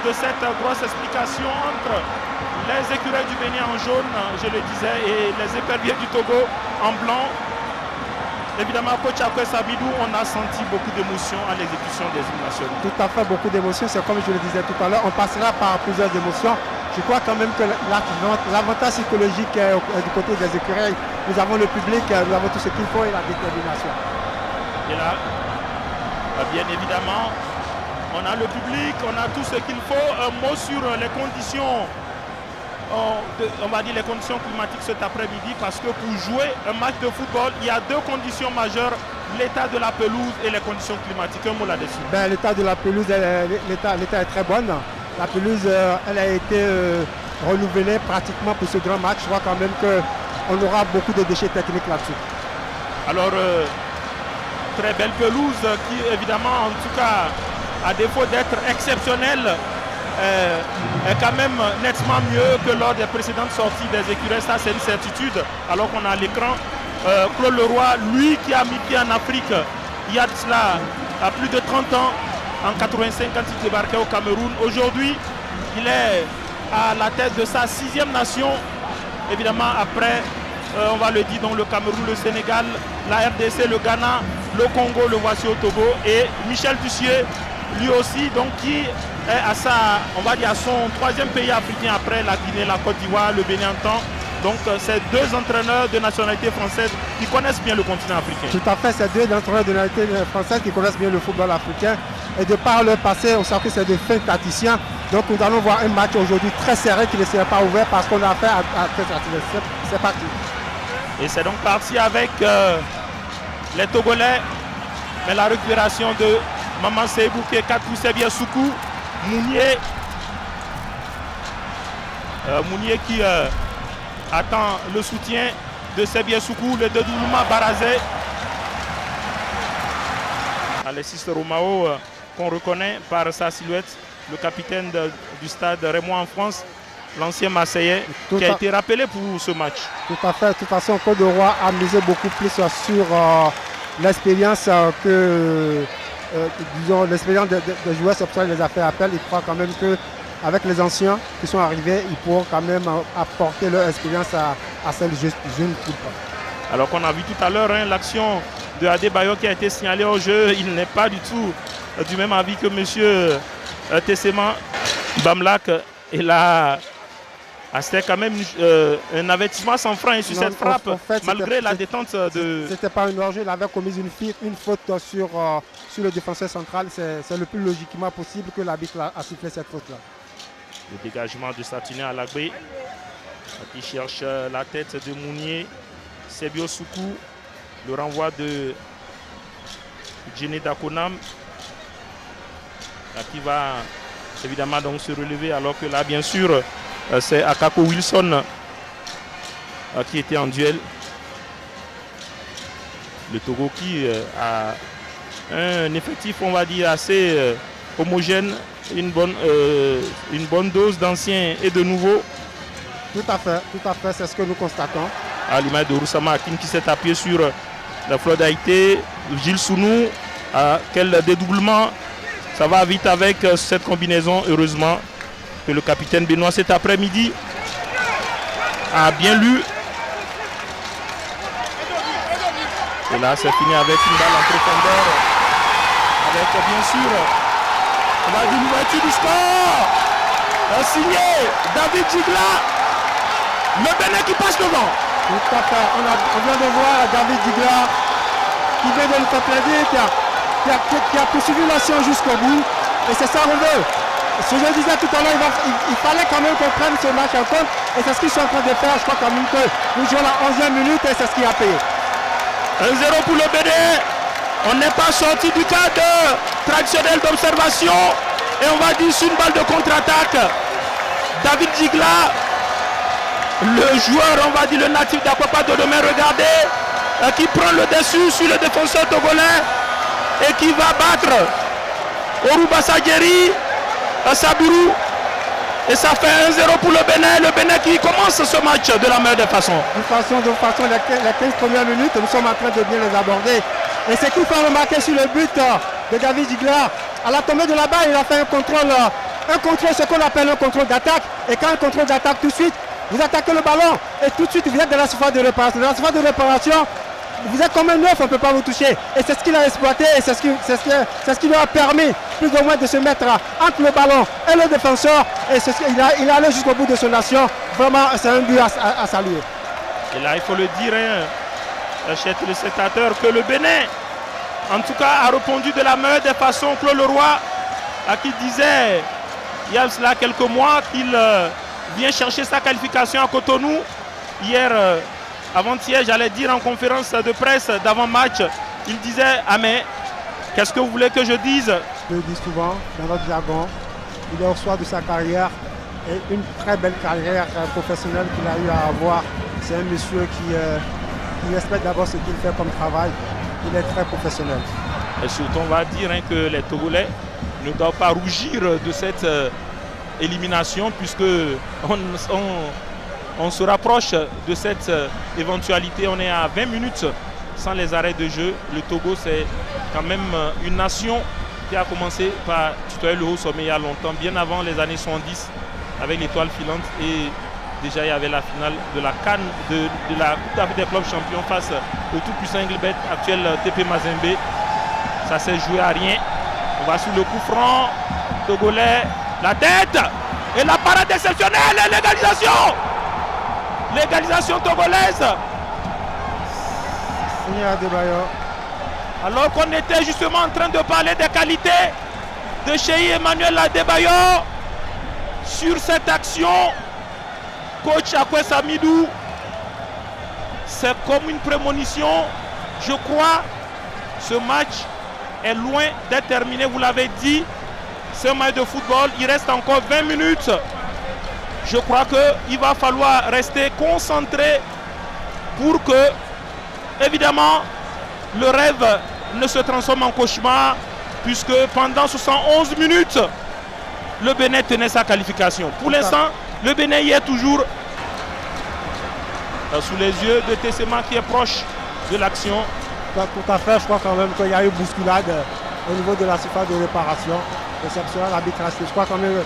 de cette grosse explication entre les écureuils du Bénin en jaune, je le disais, et les éperviers du Togo en blanc. Évidemment, coach Akwes Abidou, on a senti beaucoup d'émotions à l'exécution des hymnes nationaux. Tout à fait, beaucoup d'émotions. C'est comme je le disais tout à l'heure, on passera par plusieurs émotions. Je crois quand même que l'avantage psychologique du côté des écureuils, nous avons le public, nous avons tout ce qu'il faut et la détermination. Et là, bien évidemment, on a le public, on a tout ce qu'il faut. Un mot sur les conditions, on va dire les conditions climatiques cet après-midi, parce que pour jouer un match de football, il y a deux conditions majeures, l'état de la pelouse et les conditions climatiques. Un mot là-dessus. L'état de la pelouse, l'état est très bonne. La pelouse, elle a été renouvelée pratiquement pour ce grand match. Je crois quand même qu'on aura beaucoup de déchets techniques là-dessus. Alors, très belle pelouse qui, évidemment, en tout cas, à défaut d'être exceptionnelle, est quand même nettement mieux que lors des précédentes sorties des écureuils. Ça, c'est une certitude. Alors qu'on a à l'écran Claude Leroy, lui qui a mis pied en Afrique il y a de cela à plus de 30 ans, en 85 quand il débarquait au Cameroun. Aujourd'hui, il est à la tête de sa 6e nation. Évidemment, après, on va le dire, donc le Cameroun, le Sénégal, la RDC, le Ghana, le Congo, le voici au Togo. Et Michel Tussier, lui aussi, donc qui est à on va dire à son 3e pays africain après la Guinée, la Côte d'Ivoire, le Bénin en temps. Donc, c'est deux entraîneurs de nationalité française qui connaissent bien le continent africain. Tout à fait, c'est deux entraîneurs de nationalité française qui connaissent bien le football africain. Et de par le passé, on sait que c'est des fins tacticiens. Donc, nous allons voir un match aujourd'hui très serré qui ne sera pas ouvert parce qu'on a affaire à très tacticien. C'est parti. Et c'est donc parti avec les Togolais. Mais la récupération de Maman Seibou qui est Katou Sebia Soukou. Mounier. Mounier qui attend le soutien de Sebia Soukou, le dédoublement Barazé. Alexis Romao, qu'on reconnaît par sa silhouette, le capitaine du stade Raymond en France, l'ancien Marseillais, qui a été rappelé pour ce match. Tout à fait. De toute façon, Côte d'Ivoire a misé beaucoup plus sur l'expérience que, disons, l'expérience des joueurs. C'est pour ça qu'il les a fait appel. Il croit quand même qu'avec les anciens qui sont arrivés, ils pourront quand même apporter leur expérience à celle jeune troupe. Alors qu'on a vu tout à l'heure l'action de Adebayo qui a été signalée au jeu. Il n'est pas du tout du même avis que M. Tessema Bamlak. Et là, c'était quand même un avertissement sans frein sur cette frappe, en fait, malgré la détente de... C'était pas une danger, il avait commis une faute sur le défenseur central. C'est le plus logiquement possible que l'arbitre a sifflé cette faute-là. Le dégagement de Satiné Alagbé, qui cherche la tête de Mounier. Sebio Soukou, le renvoi de Djene Dakonam, qui va évidemment donc se relever, alors que là, bien sûr, c'est Akako Wilson qui était en duel. Le Togo qui a un effectif, on va dire, assez homogène, une bonne dose d'anciens et de nouveaux. Tout à fait, c'est ce que nous constatons. À l'image de Roussama Hakim qui s'est appuyé sur la Fleur d'Haïté, Gilles Sounou, quel dédoublement. Ça va vite avec cette combinaison, heureusement que le capitaine Benoît cet après-midi a bien lu. Et là, c'est fini avec une balle en profondeur. Avec bien sûr, on va dire l'ouverture du score. Signé David Gigla. Le Bénin qui passe devant. Tout à fait. On vient de voir David Gigla qui vient de nous faire plaisir, qui a poursuivi l'action jusqu'au bout. Et c'est ça qu'on veut. Ce que je disais tout à l'heure, il fallait quand même qu'on prenne ce match en compte. Et c'est ce qu'ils sont en train de faire. Je crois quand même que nous jouons la 11e minute et c'est ce qui a payé. 1-0 pour le Bénin. On n'est pas sorti du cadre traditionnel d'observation. Et on va dire sur une balle de contre-attaque. David Gigla, le joueur, on va dire le natif d'Apapa de demain, regardez, qui prend le dessus sur le défenseur togolais et qui va battre Oruba Sadjeri, Sabirou. Et ça fait 1-0 pour le Bénin qui commence ce match de la meilleure des façons. De toute façon, les 15 premières minutes, nous sommes en train de bien les aborder. Et ce qu'il faut remarquer sur le but de David Gigla, à la tombée de la balle, il a fait un contrôle Un contrôle, ce qu'on appelle un contrôle d'attaque. Et quand un contrôle d'attaque, tout de suite, vous attaquez le ballon et tout de suite, vous êtes dans la surface de réparation. Dans la surface de réparation, vous êtes comme un œuf, on ne peut pas vous toucher. Et c'est ce qu'il a exploité et c'est ce qui lui a permis plus ou moins de se mettre entre le ballon et le défenseur. Et il a allé jusqu'au bout de son action. Vraiment, c'est un but à saluer. Et là, il faut le dire, chers téléspectateurs, que le Bénin, en tout cas, a répondu de la meilleure des façons. Claude Leroy, à qui disait, il y a cela quelques mois, qu'il vient chercher sa qualification à Cotonou. Hier, avant-hier, j'allais dire en conférence de presse d'avant-match, il disait « Ah mais, qu'est-ce que vous voulez que je dise ?» Je le dis souvent, dans notre jargon, il est au soir de sa carrière et une très belle carrière professionnelle qu'il a eu à avoir. C'est un monsieur qui respecte d'abord ce qu'il fait comme travail. Il est très professionnel. Et surtout, on va dire que les Togolais ne doivent pas rougir de cette élimination puisque on se rapproche de cette éventualité. On est à 20 minutes sans les arrêts de jeu. Le Togo, c'est quand même une nation qui a commencé par tutoyer le haut sommet il y a longtemps, bien avant les années 70, avec l'étoile filante. Et déjà, il y avait la finale de la CAN, de la Coupe d'Afrique des clubs champions face au tout-puissant Engelbert, actuel TP Mazembe. Ça s'est joué à rien. On va sur le coup franc togolais. La tête et la parade exceptionnelle et l'égalisation. L'égalisation togolaise. Alors qu'on était justement en train de parler des qualités de Cheikh Emmanuel Adebayor sur cette action, coach Akwes Amidou, c'est comme une prémonition. Je crois ce match est loin d'être terminé, vous l'avez dit. Ce match de football, il reste encore 20 minutes. Je crois qu'il va falloir rester concentré pour que, évidemment, le rêve ne se transforme en cauchemar, puisque pendant 71 minutes, le Bénin tenait sa qualification. Pour l'instant, le Bénin y est toujours sous les yeux de Tessema qui est proche de l'action. Tout à fait, je crois quand même qu'il y a eu bousculade au niveau de la surface de réparation. Réception à l'arbitrage. Je crois quand même,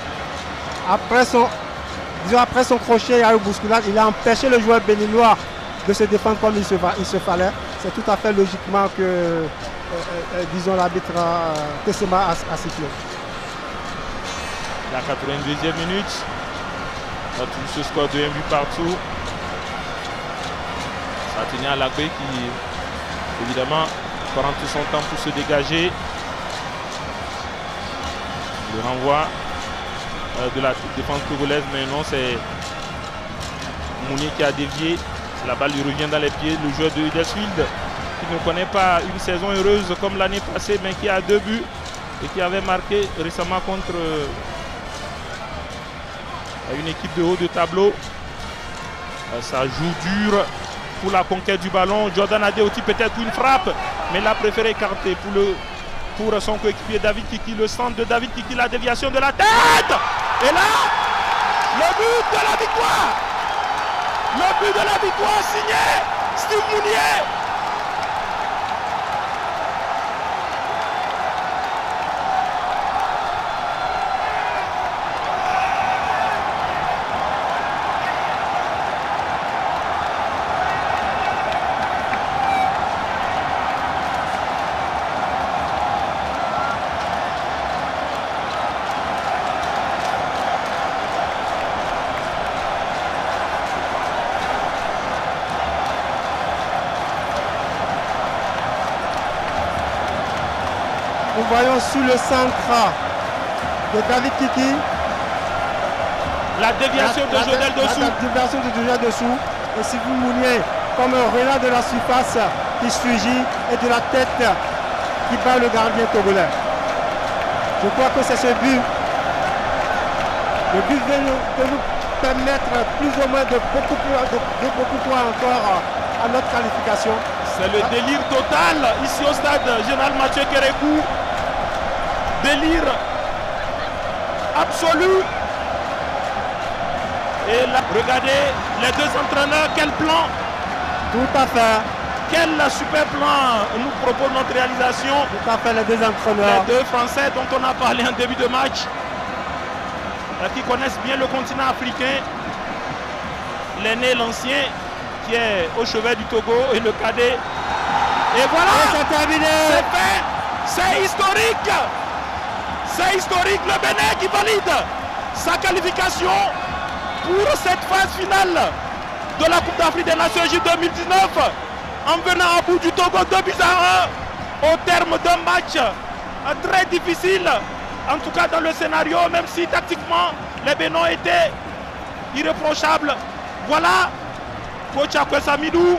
après son crochet, il y a eu bousculade. Il a empêché le joueur béninois de se défendre comme il se fallait. C'est tout à fait logiquement que, disons, l'arbitre Tessema a sifflé. La 82e minute, on a tout ce score de 1 but partout. Ça a tenu à Lagbe qui, évidemment, prend tout son temps pour se dégager. Le renvoi de la défense togolaise, mais non, c'est Mounier qui a dévié. La balle lui revient dans les pieds. Le joueur de Huddersfield qui ne connaît pas une saison heureuse comme l'année passée, mais qui a 2 buts et qui avait marqué récemment contre une équipe de haut de tableau. Ça joue dur pour la conquête du ballon. Jordan Adeoti peut-être une frappe, mais il a préféré écarter pour son coéquipier David Kiki. Le centre de David Kiki, la déviation de la tête. Et là, le but de la victoire. Le but de la victoire signé Steve Mounier. Nous voyons sur le centre de David Kiki. La déviation de Jodel dessous. La déviation de Jodel dessous. Et Sylvie Mounier, comme un renard de la surface qui surgit et de la tête qui bat le gardien togolais. Je crois que c'est ce but. Le but vient de nous permettre plus ou moins de beaucoup points encore à notre qualification. C'est le délire total ici au stade Général Mathieu Kérékou. Délire absolu. Et là, regardez les deux entraîneurs, quel plan. Tout à fait. Quel super plan nous propose notre réalisation. Tout à fait, les deux entraîneurs. Les deux Français dont on a parlé en début de match. qui connaissent bien le continent africain. L'aîné, l'ancien, qui est au chevet du Togo, et le cadet. Et voilà, c'est terminé. C'est fait, c'est historique. C'est historique, le Bénin qui valide sa qualification pour cette phase finale de la Coupe d'Afrique des Nations J 2019 en venant à bout du Togo 2-1 au terme d'un match très difficile, en tout cas dans le scénario, même si tactiquement les Bénins étaient irréprochables. Voilà, coach Akwessamidou,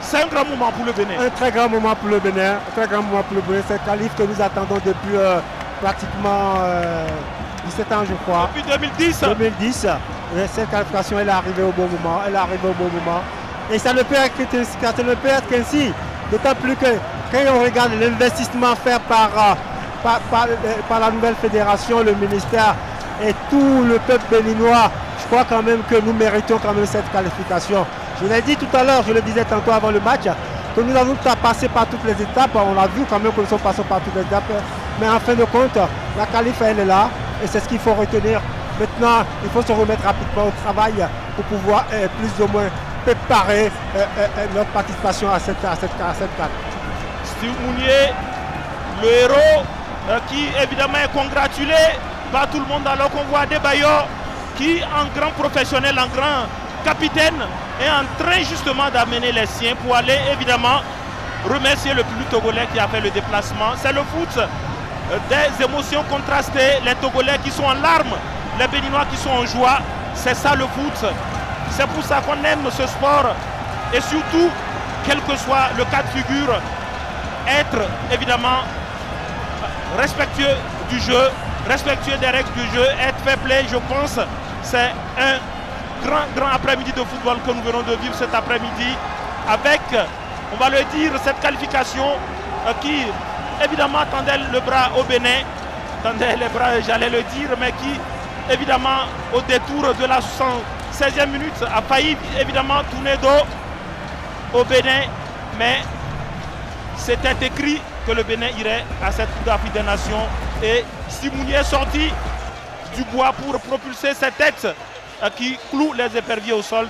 c'est un grand moment pour le Bénin. Un très grand moment pour le Bénin, un très grand moment pour le Bénin. C'est le qualif que nous attendons depuis pratiquement 17 ans, je crois. Depuis 2010. 2010. Cette qualification, elle est arrivée au bon moment. Elle est arrivée au bon moment. Et ça ne peut être qu'ainsi. D'autant plus que quand on regarde l'investissement fait par la nouvelle fédération, le ministère et tout le peuple béninois, je crois quand même que nous méritons quand même cette qualification. Je l'ai dit tout à l'heure, je le disais tantôt avant le match, que nous avons passé par toutes les étapes. On a vu quand même que nous sommes passés par toutes les étapes. Mais en fin de compte, la qualif, elle est là. Et c'est ce qu'il faut retenir. Maintenant, il faut se remettre rapidement au travail pour pouvoir plus ou moins préparer notre participation à cette CAN. Steve Mounier, le héros, qui évidemment est congratulé par tout le monde, alors qu'on voit Adebayor qui, en grand professionnel, en grand capitaine, est en train justement d'amener les siens pour aller évidemment remercier le public togolais qui a fait le déplacement. C'est le foot, des émotions contrastées, les Togolais qui sont en larmes, les Béninois qui sont en joie. C'est ça le foot. C'est pour ça qu'on aime ce sport. Et surtout, quel que soit le cas de figure, être évidemment respectueux du jeu, respectueux des règles du jeu, être fair play, je pense, c'est un grand après-midi de football que nous venons de vivre cet après-midi avec, on va le dire, cette qualification qui évidemment tendait le bras au Bénin, tendait les bras, j'allais le dire, mais qui évidemment au détour de la 76e minute a failli évidemment tourner dos au Bénin, mais c'était écrit que le Bénin irait à cette Coupe d'Afrique des Nations et Simouni est sorti du bois pour propulser cette tête qui cloue les éperviers au sol.